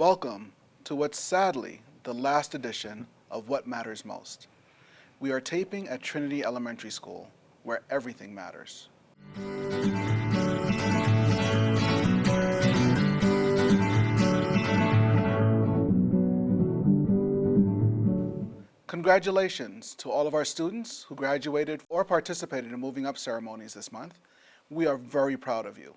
Welcome to what's sadly the last edition of What Matters Most. We are taping at Trinity Elementary School, where everything matters. Congratulations to all of our students who graduated or participated in Moving Up ceremonies this month. We are very proud of you.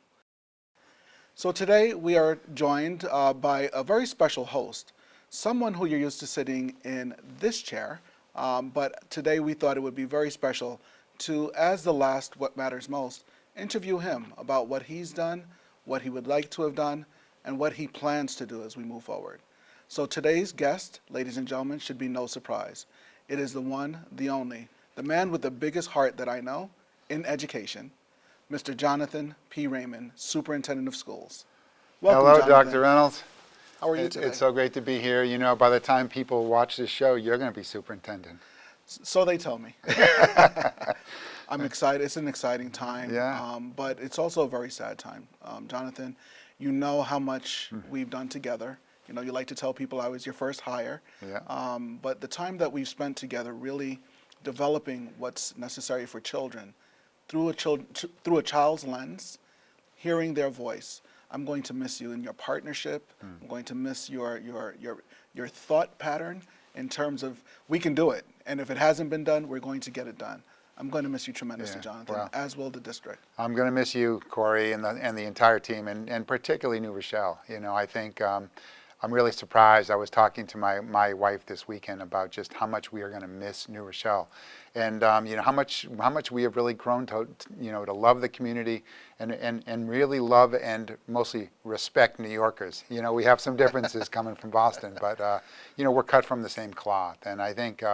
So today we are joined by a very special host, someone who you're used to sitting in this chair, but today we thought it would be very special to, as the last What Matters Most, interview him about what he's done, what he would like to have done, and what he plans to do as we move forward. So today's guest, ladies and gentlemen, should be no surprise. It is the one, the only, the man with the biggest heart that I know in education, Mr. Jonathan P. Raymond, Superintendent of Schools. Welcome, Hello, Jonathan. Dr. Reynolds. How are you today? It's so great to be here. You know, by the time people watch this show, you're going to be superintendent. So they tell me. I'm excited. It's an exciting time, Yeah. But it's also a very sad time. Jonathan, you know how much we've done together. You know, you like to tell people I was your first hire. Yeah. But the time that we've spent together really developing what's necessary for children through a child's lens, hearing their voice. I'm going to miss you in your partnership. I'm going to miss your thought pattern in terms of we can do it. And if it hasn't been done, we're going to get it done. I'm going to miss you tremendously, Yeah, Jonathan, wow. as will the district. I'm going to miss you, Corey, and the entire team, and particularly New Rochelle. You know, I think I'm really surprised. I was talking to my wife this weekend about just how much we are going to miss New Rochelle, and you know how much we have really grown to to love the community and really love and mostly respect New Yorkers. You know, we have some differences coming from Boston, but you know, we're cut from the same cloth, and I think.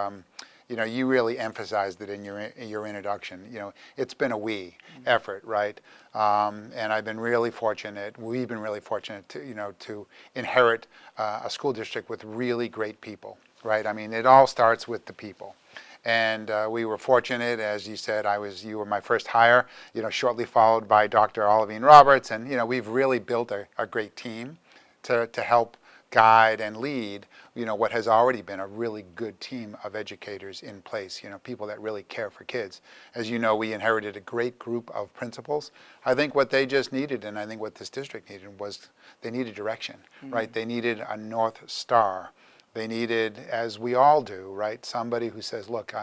You know, you really emphasized it in your introduction. You know, it's been a we effort, right? And I've been really fortunate. We've been really fortunate to inherit a school district with really great people, right? I mean, it all starts with the people. And we were fortunate, as you said, you were my first hire. You know, shortly followed by Dr. Olivine Roberts, and you know, we've really built a great team to help guide and lead, you know, what has already been a really good team of educators in place, you know, people that really care for kids. As you know, we inherited a great group of principals. I think what they just needed, and I think what this district needed, was they needed direction, right? They needed a North Star. They needed, as we all do, right, somebody who says, look,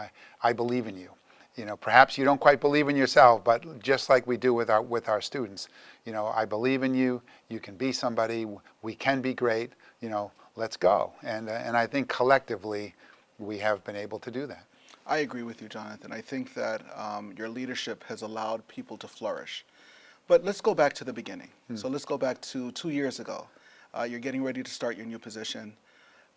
I believe in you. You know, perhaps you don't quite believe in yourself, but just like we do with our students, you know, I believe in you. You can be somebody. We can be great. You know, let's go. And I think collectively, we have been able to do that. I agree with you, Jonathan. I think that your leadership has allowed people to flourish. But let's go back to the beginning. So let's go back to 2 years ago. You're getting ready to start your new position.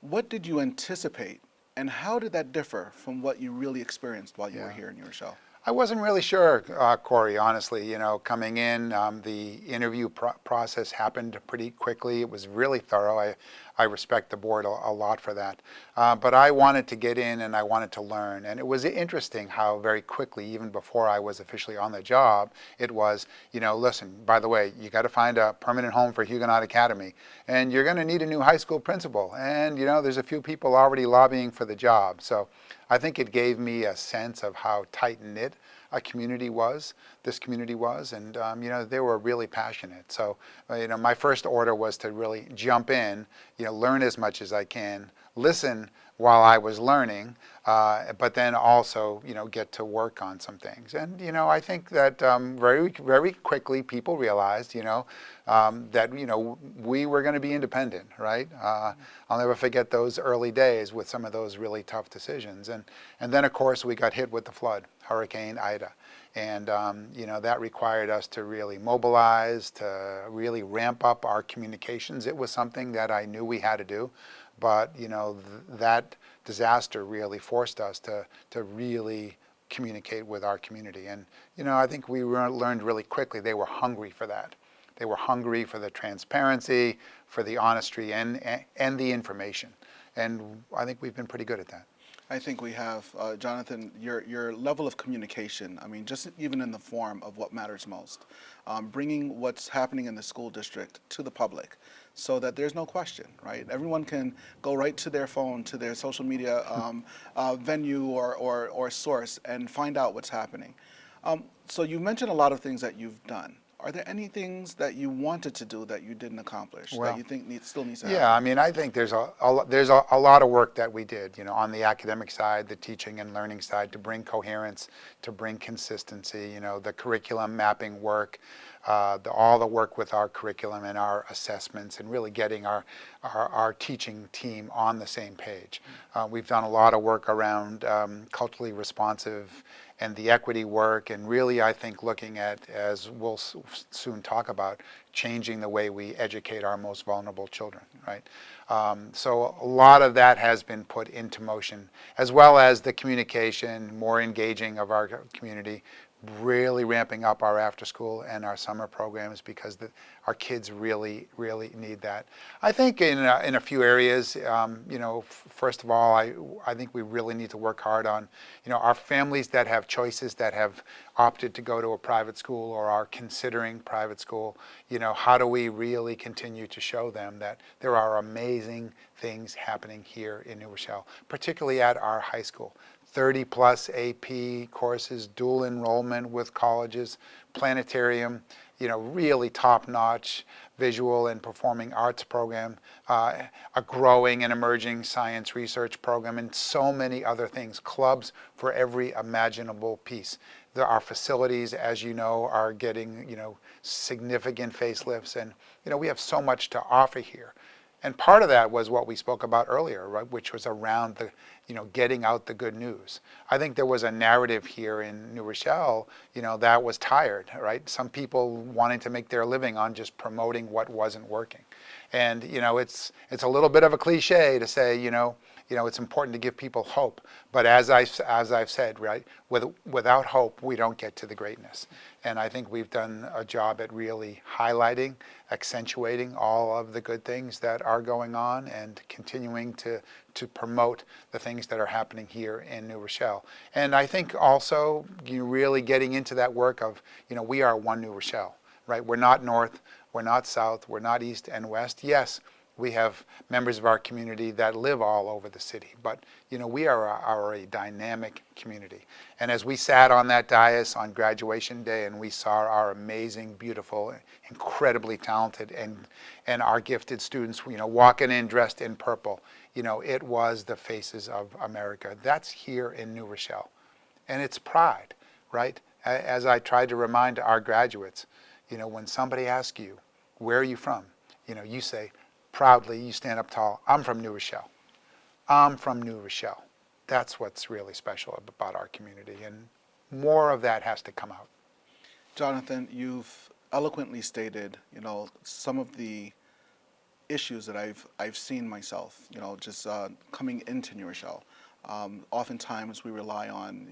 What did you anticipate, and how did that differ from what you really experienced while you were here in New Rochelle? I wasn't really sure, Corey, honestly. You know, coming in, the interview process happened pretty quickly. It was really thorough. I respect the board a lot for that. But I wanted to get in and I wanted to learn. And it was interesting how very quickly, even before I was officially on the job, it was, you know, listen, by the way, you got to find a permanent home for Huguenot Academy. And you're going to need a new high school principal. And, you know, there's a few people already lobbying for the job. So I think it gave me a sense of how tight-knit this community was, and you know, they were really passionate. So, you know, my first order was to really jump in, you know, learn as much as I can, listen while I was learning, but then also, you know, get to work on some things. And, you know, I think that very, very quickly people realized, you know, that, you know, we were going to be independent, right? I'll never forget those early days with some of those really tough decisions. And then, of course, we got hit with the flood, Hurricane Ida. And, you know, that required us to really mobilize, to really ramp up our communications. It was something that I knew we had to do. But, you know, that disaster really forced us to really communicate with our community. And, you know, I think we learned really quickly they were hungry for that. They were hungry for the transparency, for the honesty, and the information. And I think we've been pretty good at that. I think we have, Jonathan, your level of communication. I mean, just even in the form of what matters most, bringing what's happening in the school district to the public, so that there's no question, right? Everyone can go right to their phone, to their social media venue or source, and find out what's happening. So you mentioned a lot of things that you've done. Are there any things that you wanted to do that you didn't accomplish that Well, you think still needs to yeah, I happen? mean, I think there's a lot of work that we did, on the academic side, the teaching and learning side, to bring coherence, to bring consistency, the curriculum mapping work, all the work with our curriculum and our assessments, and really getting our teaching team on the same page. We've done a lot of work around culturally responsive and the equity work, and really, I think, looking at, as we'll soon talk about, changing the way we educate our most vulnerable children, right? So a lot of that has been put into motion, as well as the communication, more engaging of our community, really ramping up our after school and our summer programs, because our kids really, really need that. I think in a few areas, first of all, I think we really need to work hard on, our families that have choices, that have opted to go to a private school or are considering private school. How do we really continue to show them that there are amazing things happening here in New Rochelle, particularly at our high school. 30 plus AP courses, dual enrollment with colleges, planetarium, really top-notch visual and performing arts program, a growing and emerging science research program, and so many other things, clubs for every imaginable piece. Our facilities, as you know, are getting, significant facelifts, and, we have so much to offer here. And part of that was what we spoke about earlier, right, which was around the, getting out the good news. I think there was a narrative here in New Rochelle, that was tired, right? Some people wanting to make their living on just promoting what wasn't working. And, it's a little bit of a cliche to say, it's important to give people hope. But as I've said, right, without hope, we don't get to the greatness. And I think we've done a job at really highlighting, accentuating all of the good things that are going on, and continuing to promote the things that are happening here in New Rochelle. And I think also really getting into that work of, we are one New Rochelle, right? We're not north, we're not south, we're not east and west. Yes, we have members of our community that live all over the city, but we are a dynamic community. And as we sat on that dais on graduation day, and we saw our amazing, beautiful, incredibly talented, and our gifted students, walking in dressed in purple, it was the faces of America. That's here in New Rochelle, and it's pride, right? As I tried to remind our graduates, when somebody asks you, where are you from? You say, proudly, you stand up tall, I'm from New Rochelle. I'm from New Rochelle. That's what's really special about our community, and more of that has to come out. Jonathan, you've eloquently stated, some of the issues that I've seen myself, just coming into New Rochelle. Oftentimes we rely on,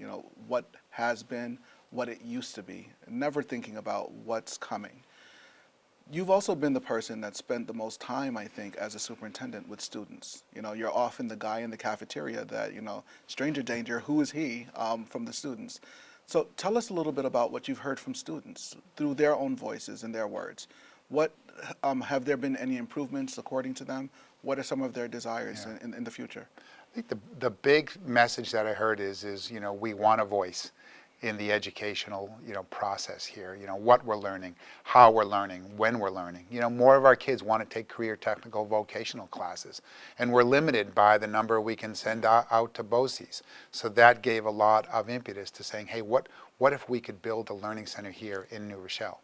what has been, what it used to be, never thinking about what's coming. You've also been the person that spent the most time, I think, as a superintendent with students. You're often the guy in the cafeteria that, stranger danger, who is he, from the students. So tell us a little bit about what you've heard from students through their own voices and their words. What have there been any improvements according to them? What are some of their desires in the future? I think the big message that I heard is we want a voice in the educational process here. What we're learning, how we're learning, when we're learning. More of our kids want to take career technical vocational classes, and we're limited by the number we can send out to BOCES. So that gave a lot of impetus to saying, hey, what if we could build a learning center here in New Rochelle?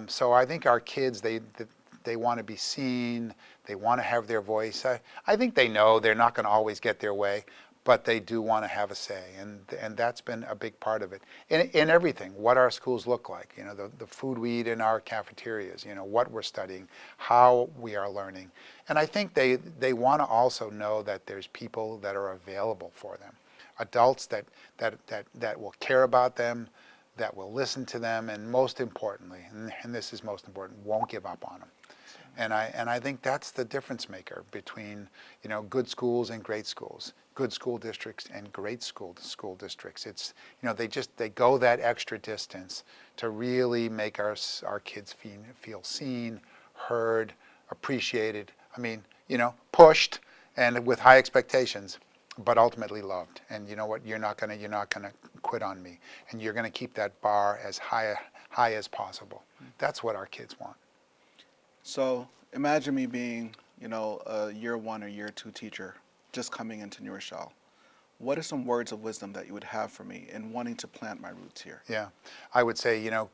So I think our kids, they want to be seen, they want to have their voice. I think they know they're not going to always get their way, but they do want to have a say, and that's been a big part of it. In everything, what our schools look like, the food we eat in our cafeterias, what we're studying, how we are learning. And I think they want to also know that there's people that are available for them, adults that will care about them, that will listen to them, and most importantly, and this is most important, won't give up on them. And I think that's the difference maker between, you know, good schools and great schools, good school districts and great school districts. It's, you know, they go that extra distance to really make our kids feel seen, heard, appreciated. I mean, you know, pushed and with high expectations, but ultimately loved. And you know what? You're not gonna quit on me, and you're gonna keep that bar as high as possible. That's what our kids want. So imagine me being, you know, a year one or year two teacher just coming into New Rochelle. What are some words of wisdom that you would have for me in wanting to plant my roots here? Yeah, I would say, you know,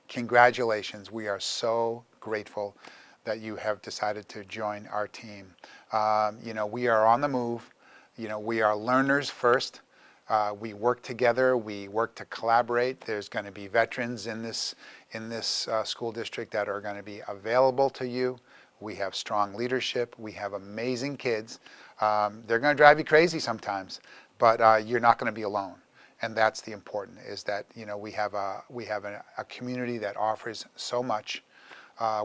congratulations. We are so grateful that you have decided to join our team. You know, we are on the move. You know, we are learners first. We work together. We work to collaborate. There's going to be veterans in this school district that are going to be available to you. We have strong leadership. We have amazing kids. They're going to drive you crazy sometimes, but you're not going to be alone. And that's the important, is that, you know, we have a community that offers so much.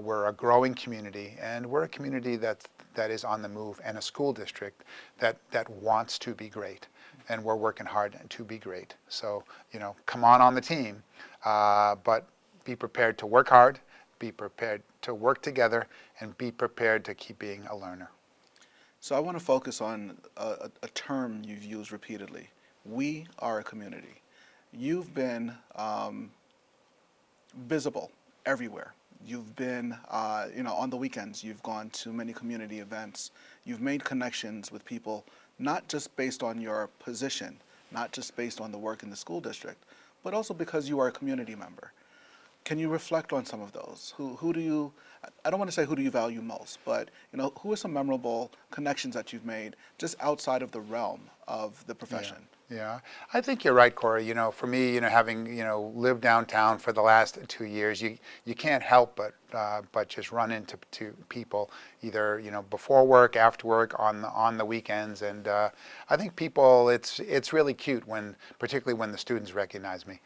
We're a growing community, and we're a community that is on the move, and a school district that wants to be great. And we're working hard to be great. So, you know, come on the team, but be prepared to work hard, be prepared to work together, and be prepared to keep being a learner. So I want to focus on a term you've used repeatedly. We are a community. You've been visible everywhere. You've been, you know, on the weekends, you've gone to many community events. You've made connections with people, not just based on your position, not just based on the work in the school district, but also because you are a community member. Can you reflect on some of those? Who do you, I don't want to say who do you value most, but, you know, who are some memorable connections that you've made just outside of the realm of the profession? Yeah, I think you're right, Corey. You know, for me, you know, having, you know, lived downtown for the last 2 years, you can't help but just run into people either, you know, before work, after work, on the weekends, and I think people, it's really cute when, particularly when the students recognize me.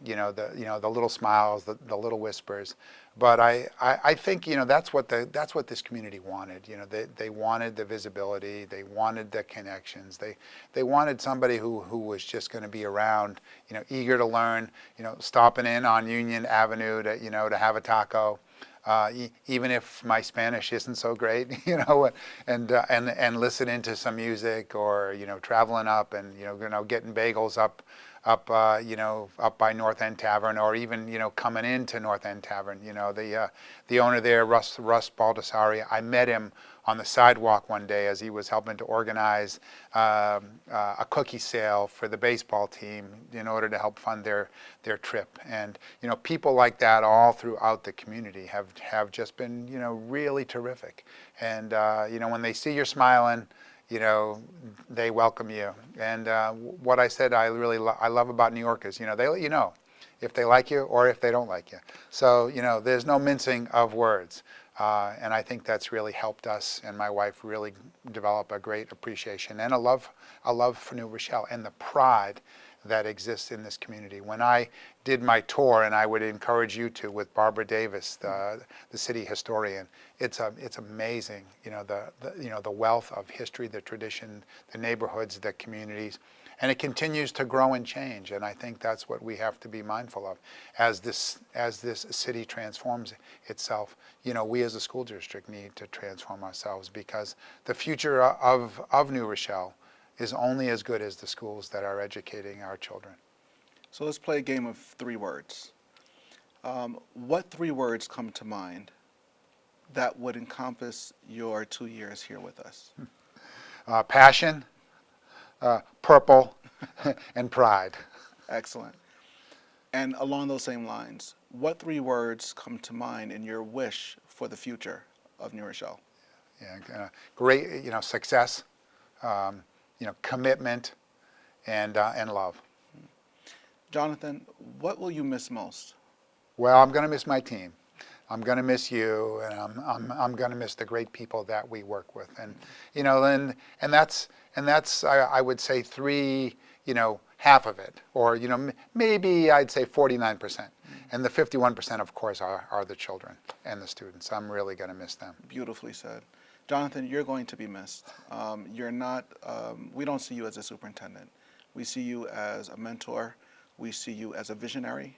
You know, the little smiles, the little whispers. But I think, you know, that's what this community wanted. You know, they wanted the visibility, they wanted the connections, they wanted somebody who was just going to be around, you know, eager to learn, you know, stopping in on Union Avenue to, you know, to have a taco, even if my Spanish isn't so great, you know, and listening to some music, or, you know, traveling up and, you know, getting bagels up you know, up by North End Tavern, or even, you know, coming into North End Tavern. You know, the owner there, Russ Baldessari, I met him on the sidewalk one day as he was helping to organize a cookie sale for the baseball team in order to help fund their trip. And, you know, people like that all throughout the community have just been, you know, really terrific. And, you know, when they see you're smiling, you know, they welcome you. And what I said I love about New York is, you know, they let you know if they like you or if they don't like you. So, you know, there's no mincing of words. And I think that's really helped us and my wife really develop a great appreciation and a love for New Rochelle, and the pride that exists in this community. When I did my tour, and I would encourage you to, with Barbara Davis, the city historian, it's amazing, you know, the wealth of history, the tradition, the neighborhoods, the communities, and it continues to grow and change. And I think that's what we have to be mindful of as this city transforms itself. You know, we as a school district need to transform ourselves, because the future of New Rochelle is only as good as the schools that are educating our children. So let's play a game of 3 words. What 3 words come to mind that would encompass your 2 years here with us? Passion, purple, and pride. Excellent. And along those same lines, what 3 words come to mind in your wish for the future of New Rochelle? Yeah, great, you know, success, you know, commitment, and love. Jonathan, what will you miss most? Well, I'm going to miss my team. I'm going to miss you, and I'm going to miss the great people that we work with, and, you know, and that's I would say 3, you know, half of it, or, you know, maybe I'd say 49%. And the 51%, of course, are the children and the students. I'm really going to miss them. Beautifully said. Jonathan, you're going to be missed. You're not, we don't see you as a superintendent. We see you as a mentor. We see you as a visionary.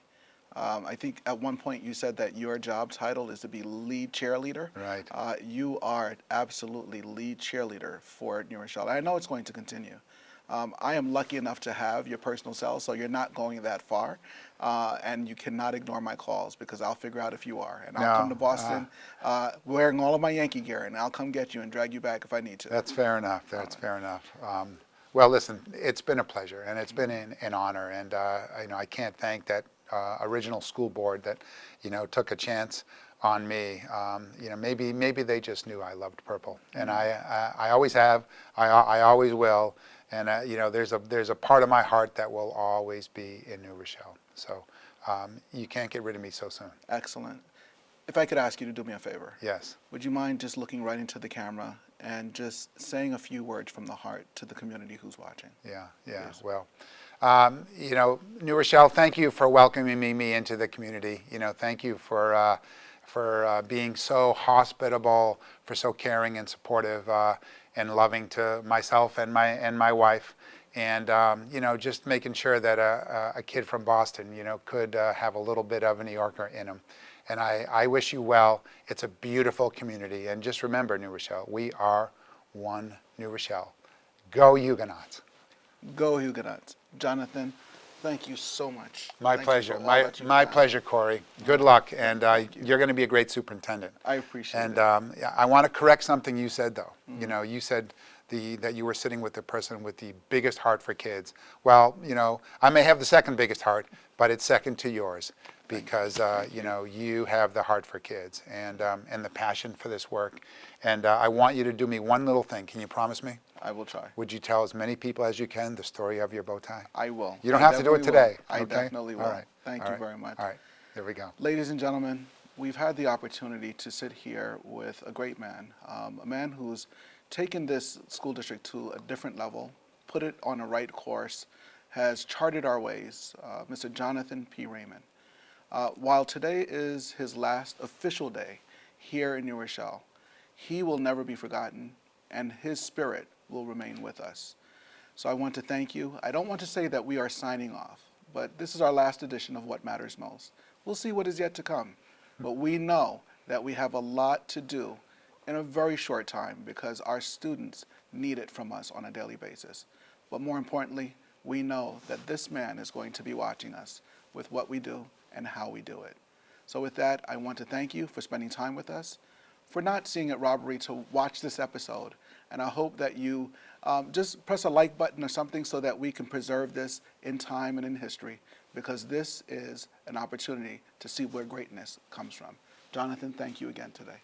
I think at one point you said that your job title is to be lead cheerleader. Right. You are absolutely lead cheerleader for New Rochelle. I know it's going to continue. I am lucky enough to have your personal cell, so you're not going that far, and you cannot ignore my calls because I'll figure out if you are, and I'll come to Boston wearing all of my Yankee gear, and I'll come get you and drag you back if I need to. That's fair enough. That's fair enough. Well, listen, it's been a pleasure, and it's been an honor, and I can't thank that original school board that took a chance on me. Maybe they just knew I loved purple, and I always have. I always will. And there's a part of my heart that will always be in New Rochelle. So you can't get rid of me so soon. Excellent. If I could ask you to do me a favor. Yes. Would you mind just looking right into the camera and just saying a few words from the heart to the community who's watching? Yeah. Please. Well, New Rochelle, thank you for welcoming me into the community. Thank you for being so hospitable, for so caring and supportive and loving to myself and my wife, and just making sure that a kid from Boston could have a little bit of a New Yorker in him. And I wish you well. It's a beautiful community, and just remember, New Rochelle, we are one New Rochelle. Go Huguenots. Go Huguenots. Jonathan, thank you so much. My Thank you pleasure. for all My that you've my done. pleasure, Corey. Good luck, and you. you're going to be a great superintendent. I appreciate And it. yeah, I want to correct something you said, though. You said that you were sitting with the person with the biggest heart for kids. Well, I may have the second biggest heart, but it's second to yours because you have the heart for kids and the passion for this work. And I want you to do me one little thing. Can you promise me? I will try. Would you tell as many people as you can the story of your bow tie? I will. You don't I have to do it definitely will. today. I okay? definitely will. All right. Thank All you right. very much. All right. There we go. Ladies and gentlemen, we've had the opportunity to sit here with a great man, a man who's taken this school district to a different level, put it on a right course, has charted our ways, Mr. Jonathan P. Raymond. While today is his last official day here in New Rochelle, he will never be forgotten, and his spirit will remain with us. So I want to thank you. I don't want to say that we are signing off, but this is our last edition of What Matters Most. We'll see what is yet to come, but we know that we have a lot to do in a very short time because our students need it from us on a daily basis. But more importantly, we know that this man is going to be watching us with what we do and how we do it. So with that, I want to thank you for spending time with us, for not seeing it robbery to watch this episode. And I hope that you just press a like button or something so that we can preserve this in time and in history, because this is an opportunity to see where greatness comes from. Jonathan, thank you again today.